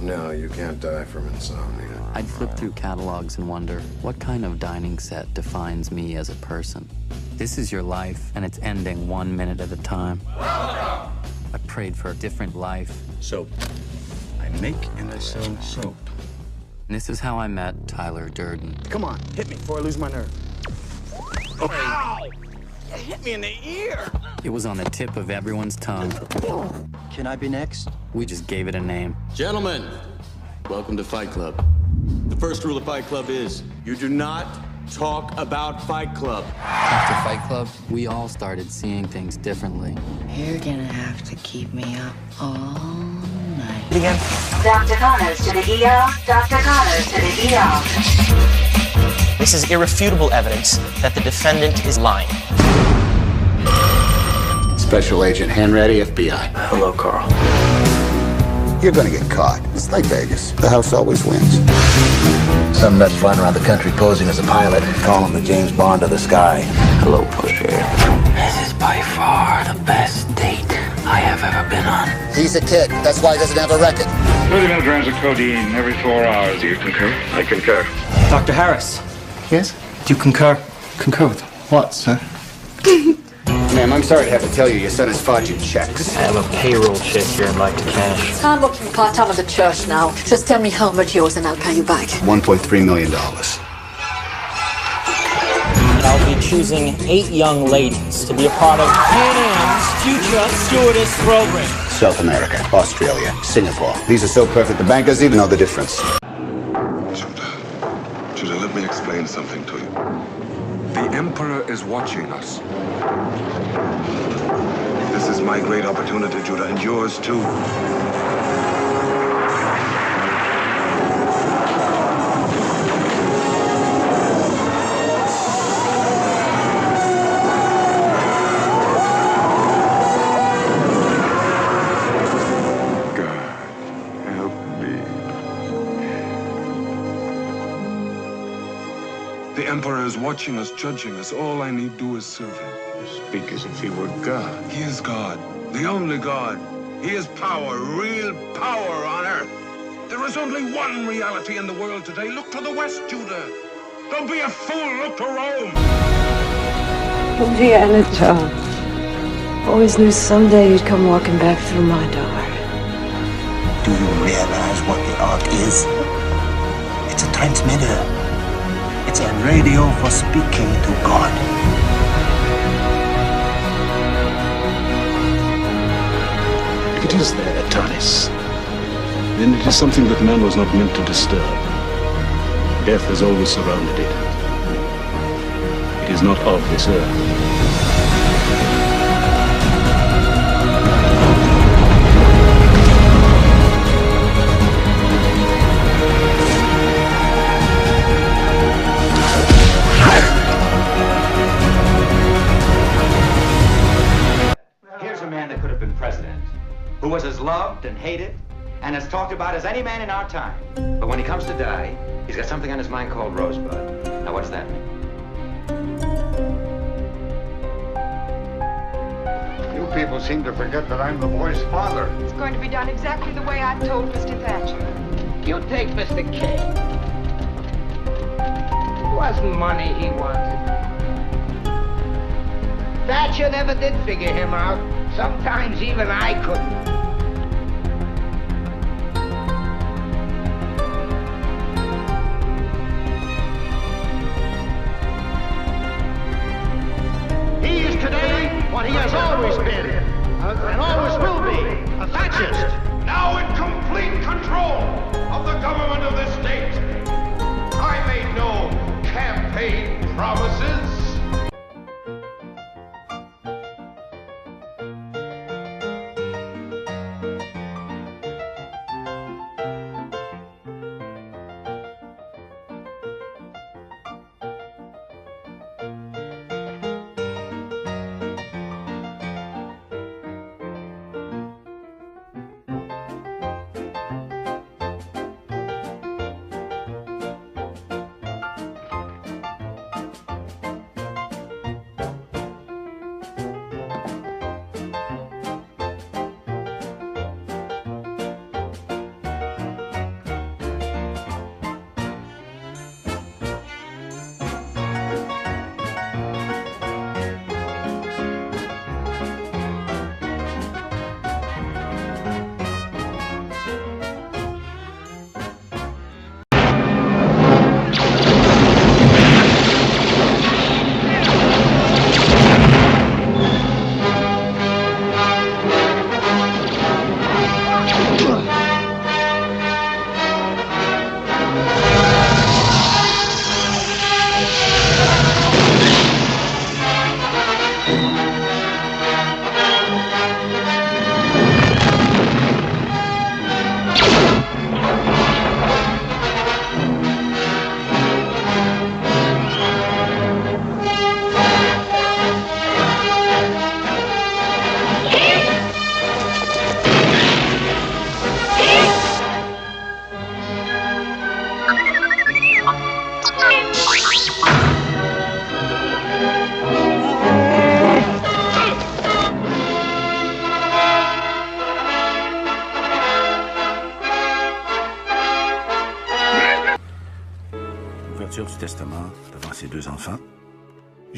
No, you can't die from insomnia. I'd flip through catalogs and wonder, what kind of dining set defines me as a person? This is your life, and it's ending 1 minute at a time. Welcome! I prayed for a different life. Soap. I make and I sell soap. And this is how I met Tyler Durden. Come on, hit me before I lose my nerve. Oh. Ow! You hit me in the ear! It was on the tip of everyone's tongue. Can I be next? We just gave it a name. Gentlemen, welcome to Fight Club. The first rule of Fight Club is you do not talk about Fight Club. After Fight Club, we all started seeing things differently. You're gonna have to keep me up all night. Again? Dr. Connors to the ER. Dr. Connors to the ER. This is irrefutable evidence that the defendant is lying. Special Agent Hanratty, FBI. Hello, Carl. You're gonna get caught. It's like Vegas. The house always wins. Some nuts flying around the country posing as a pilot. Call him the James Bond of the sky. Hello, Pusher. This is by far the best date I have ever been on. He's a kid. That's why he doesn't have a record. 30 milligrams of codeine every 4 hours. Do you concur? I concur. Dr. Harris. Yes? Do you concur? Concur with what, sir? Ma'am, I'm sorry to have to tell you, your son has forged checks. I have a payroll check here I'd like to cash. I'm working part-time at the church now. Just tell me how much yours and I'll pay you back. $1.3 million. And I'll be choosing 8 young ladies to be a part of Pan Am's future stewardess program. South America, Australia, Singapore. These are so perfect, the bank doesn't even know the difference. Judah, let me explain something to you. The Emperor is watching us. This is my great opportunity, Judah, and yours too. God, help me. The Emperor is watching us, judging us. All I need do is serve him. You speak as if he were God. He is God, the only God. He is power, real power on earth. There is only one reality in the world today. Look to the west, Judah. Don't be a fool. Look to Rome. Oh, dear Anatole. Always knew someday you'd come walking back through my door. Do you realize what the Ark is? It's a transmitter. It's a radio for speaking to God. If it is there, Tanis, then it is something that man was not meant to disturb. Death has always surrounded it. It is not of this earth. Here's a man that could have been president, who was as loved and hated and as talked about as any man in our time. But when he comes to die, he's got something on his mind called Rosebud. Now, what does that mean? You people seem to forget that I'm the boy's father. It's going to be done exactly the way I told Mr. Thatcher. You take Mr. K. It wasn't money he wanted. Thatcher never did figure him out. Sometimes even I couldn't. He is today what he has always been, and always will be, a Thatcherist. Now in complete control of the government of this state. I made no campaign promises.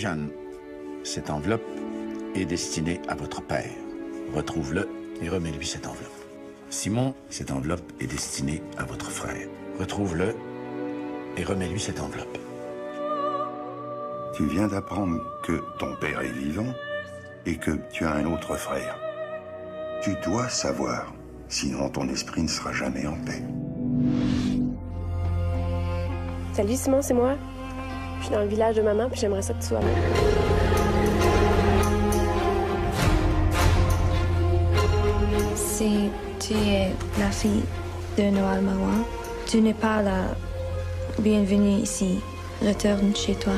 Jeanne, cette enveloppe est destinée à votre père. Retrouve-le et remets-lui cette enveloppe. Simon, cette enveloppe est destinée à votre frère. Retrouve-le et remets-lui cette enveloppe. Tu viens d'apprendre que ton père est vivant et que tu as un autre frère. Tu dois savoir, sinon ton esprit ne sera jamais en paix. Salut Simon, c'est moi. Je suis dans le village de maman, puis j'aimerais ça que tu sois là. Si tu es la fille de Noël Marois, tu n'es pas la bienvenue ici. Retourne chez toi.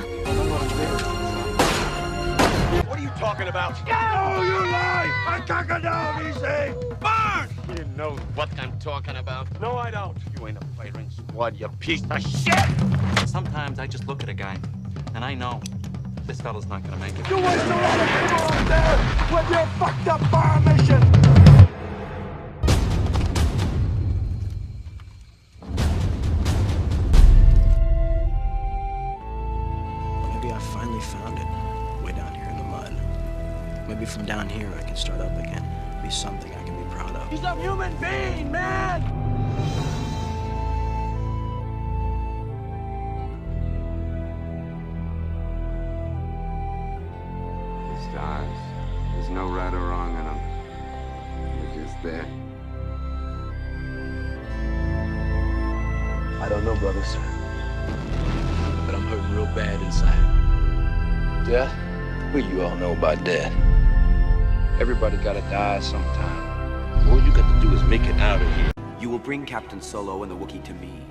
What are you talking about? Oh, you lie! I took it down, easy! Mark! You didn't know what I'm talking about. No, I don't. You ain't a firing squad, you piece of shit! Sometimes I just look at a guy, and I know this fella's not gonna make it. You wasted a lot of people up there with your fucked up fire mission! Maybe I finally found it, way down here in the mud. Maybe from down here I can start up again, be something I can be proud of. He's a human being, man! The stars. There's no right or wrong in them. They're just there. I don't know, brothers. But I'm hurting real bad inside. Death? Well, you all know about death. Everybody gotta die sometime. All you got to do is make it out of here. You will bring Captain Solo and the Wookiee to me.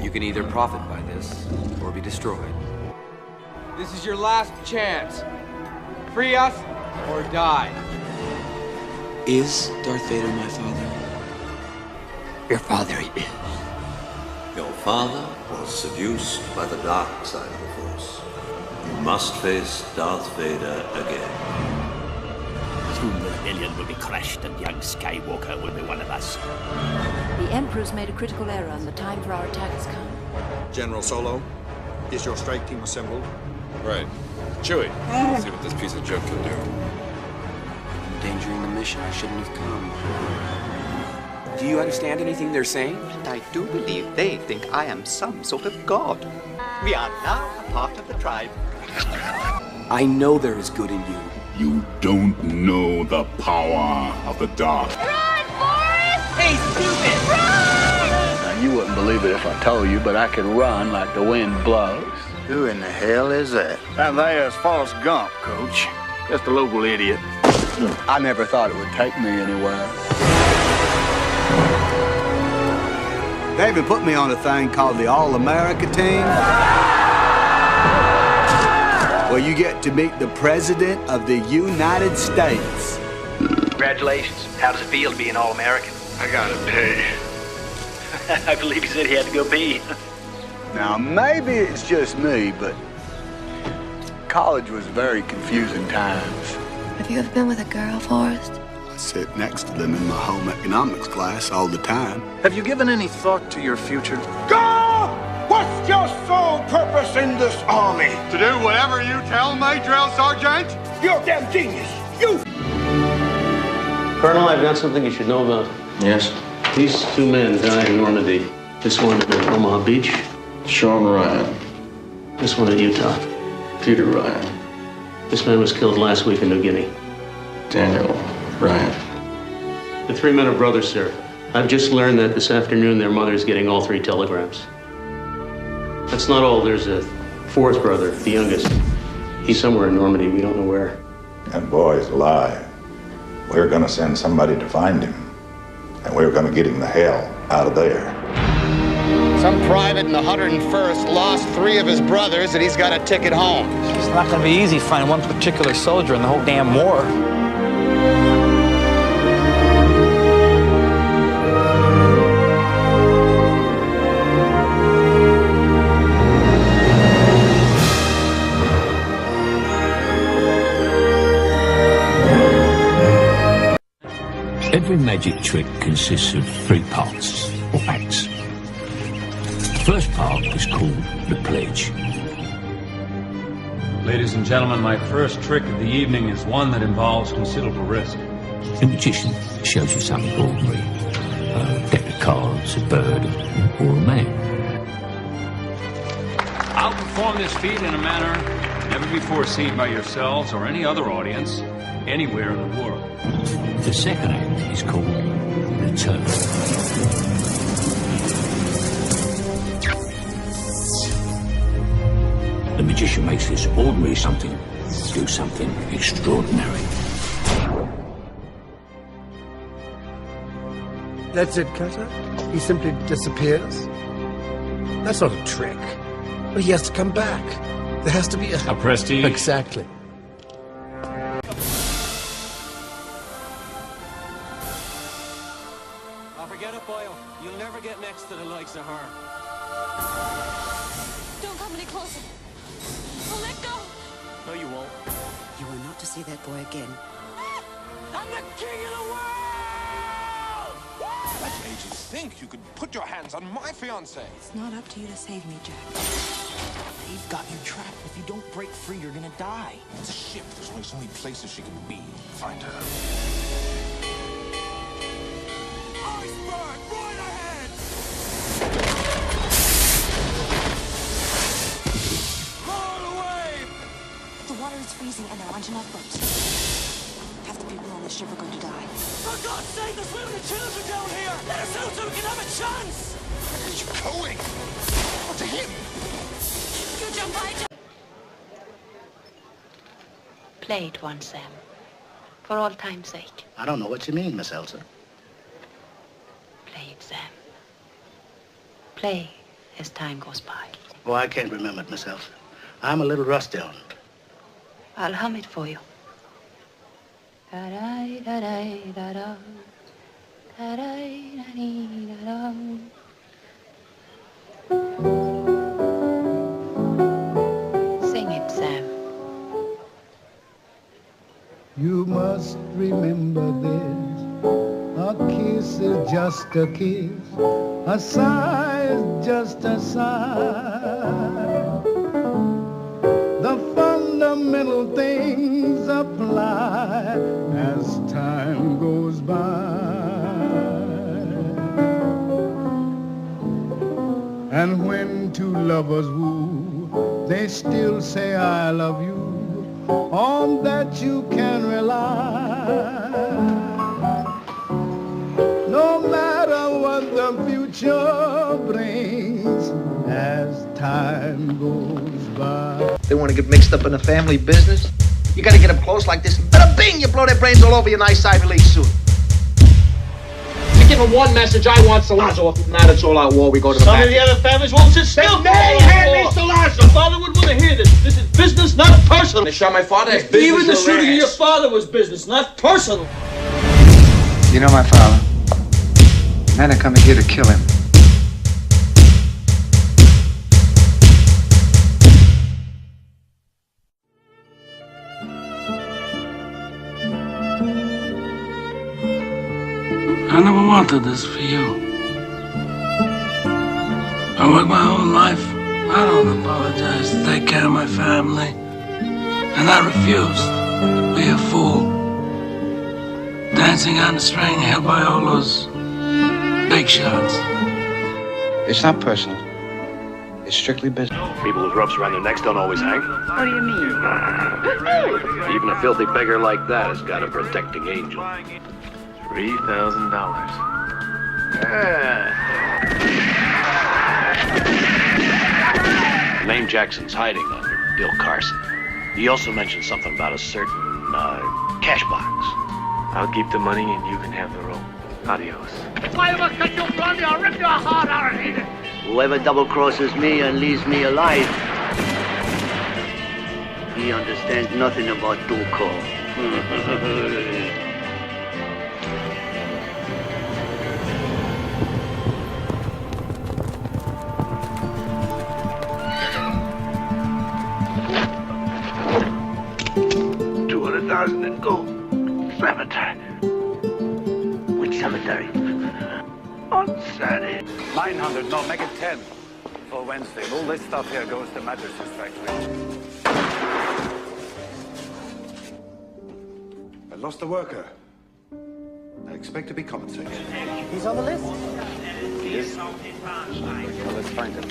You can either profit by this, or be destroyed. This is your last chance. Free us, or die. Is Darth Vader my father? Your father is. Your father was seduced by the dark side of the Force. You must face Darth Vader again. Soon the rebellion will be crushed and young Skywalker will be one of us. The Emperor's made a critical error and the time for our attack has come. General Solo, is your strike team assembled? Right. Chewie, see what this piece of junk can do. Endangering the mission, I shouldn't have come. Do you understand anything they're saying? I do believe they think I am some sort of god. We are now a part of the tribe. I know there is good in you. You don't know the power of the dark. Run, Forrest! Hey, stupid, run! Now, you wouldn't believe it if I told you, but I can run like the wind blows. Who in the hell is that? That there's Forrest Gump, Coach. Just a local idiot. I never thought it would take me anywhere. They even put me on a thing called the All-America Team, where you get to meet the President of the United States. Congratulations. How does it feel to be an All-American? I gotta pay. I believe he said he had to go pee. Now, maybe it's just me, but college was very confusing times. Have you ever been with a girl, Forrest? I sit next to them in my home economics class all the time. Have you given any thought to your future? Go! What's your sole purpose in this army? To do whatever you tell me, drill sergeant? You're a damn genius. You! Colonel, I've got something you should know about. Yes? These two men died in Normandy. This one at Omaha Beach. Sean Ryan. This one in Utah. Peter Ryan. This man was killed last week in New Guinea. Daniel Ryan. The three men are brothers, sir. I've just learned that this afternoon their mother's getting all three telegrams. That's not all. There's a fourth brother, the youngest. He's somewhere in Normandy. We don't know where. That boy's alive. We're gonna send somebody to find him. And we're gonna get him the hell out of there. Some private in the 101st lost 3 of his brothers and he's got a ticket home. It's not going to be easy finding one particular soldier in the whole damn war. Every magic trick consists of 3 parts, or acts. The first part is called the pledge. Ladies and gentlemen, my first trick of the evening is one that involves considerable risk. The magician shows you something ordinary. A deck of cards, a bird, or a man. I'll perform this feat in a manner never before seen by yourselves or any other audience anywhere in the world. The second act is called Return. The magician makes this ordinary something do something extraordinary. That's it, Cutter? He simply disappears? That's not a trick. But he has to come back. There has to be a prestige. Exactly. Oh, forget it, Boyle. You'll never get next to the likes of her. Don't come any closer. Oh, let go. No, you won't. You are not to see that boy again. I'm the king of the world! What made you think you could put your hands on my fiancée? It's not up to you to save me, Jack. They've got you trapped. If you don't break free, you're gonna die. It's a ship. There's only so many places she can be. Find her. Iceberg! Right ahead! Roll away! The water is freezing and there aren't enough boats. Half the people on the ship are going to die. For God's sake, there's women and children down here! Let us out so we can have a chance! Where are you going? Or to him? You jump right. Play it once, Sam. For all time's sake. I don't know what you mean, Miss Elsa. Play it, Sam. Play as time goes by. Oh, I can't remember it, Miss Elsa. I'm a little rusty on it. I'll hum it for you. Da-da-da-da-da-da. Da-da-da-da-da-da. Sing it, Sam. You must remember this. A kiss is just a kiss. A sigh is just a sigh. The fundamental things apply as time goes by. And when two lovers woo, they still say I love you. On that you can rely. No matter what the future brings as time goes by. They want to get mixed up in the family business? You gotta get up close like this, bada bing, you blow their brains all over your nice Ivy League suit. You give him one message, I want Salazzo. If not, it's all out war. We go to the back. Some of the other families won't sit still. They had me, Salazzo. Your father would want to hear this. This is business, not personal. They shot my father. Even the shooting of your father was business, not personal. You know my father. Men are coming here to kill him. I never wanted this for you. I worked my whole life. I don't apologize to take care of my family. And I refused to be a fool. Dancing on the string held by all those big shots. It's not personal. It's strictly business. People with ropes around their necks don't always hang. What do you mean? Even a filthy beggar like that has got a protecting angel. $3,000. The name Jackson's hiding under Bill Carson. He also mentioned something about a certain cash box. I'll keep the money and you can have the rope. Adios. If I ever catch you, Blondie, I'll rip your heart out and eat it. Whoever double-crosses me and leaves me alive, he understands nothing about Duco. $200,000 in gold. Cemetery. Which cemetery? On Saturday. 900, no, make it 10 for Wednesday. All this stuff here goes to Matterson's factory. lost a worker. I expect to be compensated. He's on the list. He is? Well, let's find him.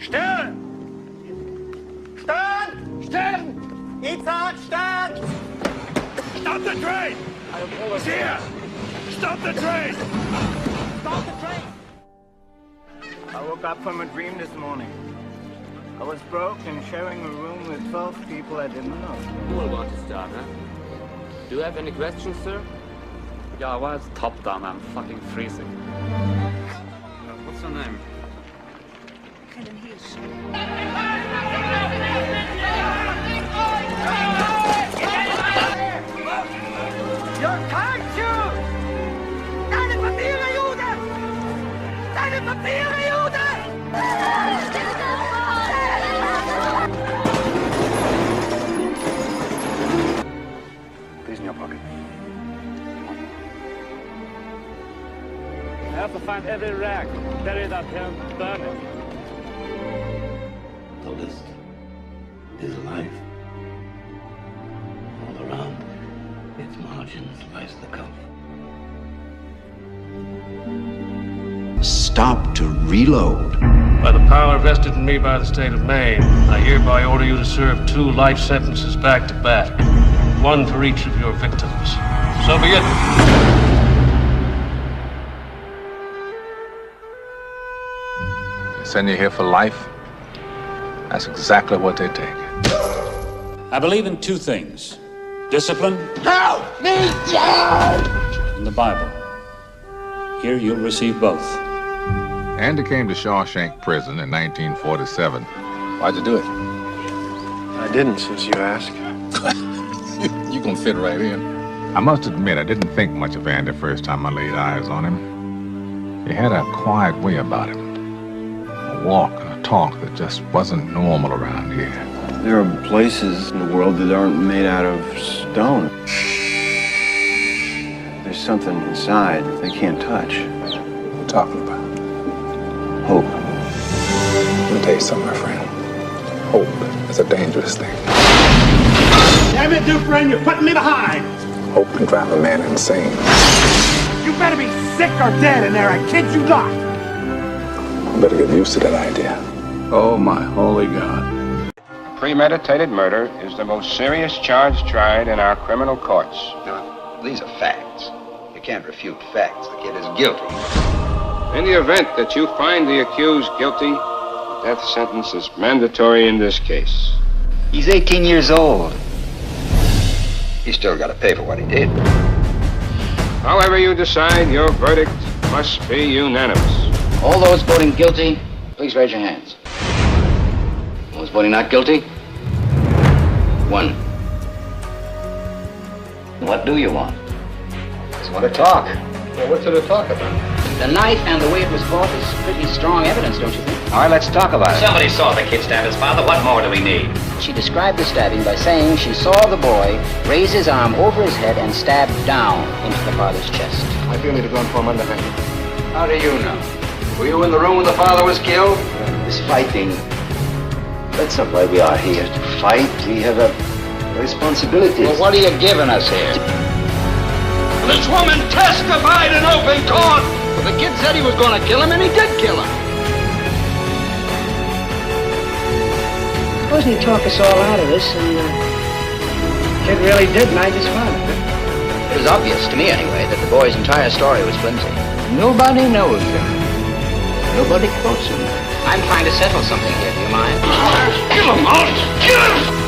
Stern! Stern! Stern! Ethan, Stern! Stop the train! He's here! Stop the train! Stop the train! I woke up from a dream this morning. I was broke and sharing a room with 12 people I didn't know. Who will want to start, huh? Do you have any questions, sir? Yeah, why is top down? I'm fucking freezing. What's her name? Helen Hirsch. Your Kartschuk! Deine Papiere, Jude! Deine Papiere, Jude! These in your pocket. I have to find every rag, bury that here, and burn it. The list is life. All around, its margins lies the cuff. Stop to reload. By the power vested in me by the state of Maine, I hereby order you to serve 2 life sentences back to back. 1 for each of your victims. So be it. Send you here for life? That's exactly what they take. I believe in 2 things. Discipline Help me, Dad! and the Bible. Here you'll receive both. Andy came to Shawshank Prison in 1947. Why'd you do it? I didn't, since you asked. You can fit right in. I must admit, I didn't think much of Andy first time I laid eyes on him. He had a quiet way about him. A walk and a talk that just wasn't normal around here. There are places in the world that aren't made out of stone. There's something inside that they can't touch. What are you talking about? Hope. Let me tell you something, my friend. Hope is a dangerous thing. Damn it, Dufresne, you're putting me behind! Hope can drive a man insane. You better be sick or dead in there, I kid you not! I better get used to that idea. Oh, my holy God. Premeditated murder is the most serious charge tried in our criminal courts. Now, these are facts. You can't refute facts. The kid is guilty. In the event that you find the accused guilty, the death sentence is mandatory in this case. He's 18 years old. He's still got to pay for what he did. However you decide, your verdict must be unanimous. All those voting guilty, please raise your hands. Those voting not guilty? 1. What do you want? Just want to talk. Well, what's there to talk about? The knife and the way it was bought is pretty strong evidence, don't you think? All right, let's talk about it. Somebody saw the kid stab his father. What more do we need? She described the stabbing by saying she saw the boy raise his arm over his head and stab down into the father's chest. I feel me to go and form underhand. How do you know? Were you in the room when the father was killed? This fighting, that's not why we are here to fight. We have a responsibility. Well, what are you giving us here? This woman testified in open court! Well, the kid said he was going to kill him, and he did kill him. Supposing he talked us all out of this, and the kid really did knife his father. It was obvious, to me anyway, that the boy's entire story was flimsy. Nobody knows him. Nobody quotes him. I'm trying to settle something here, do you mind? Kill him, Alt! Kill him!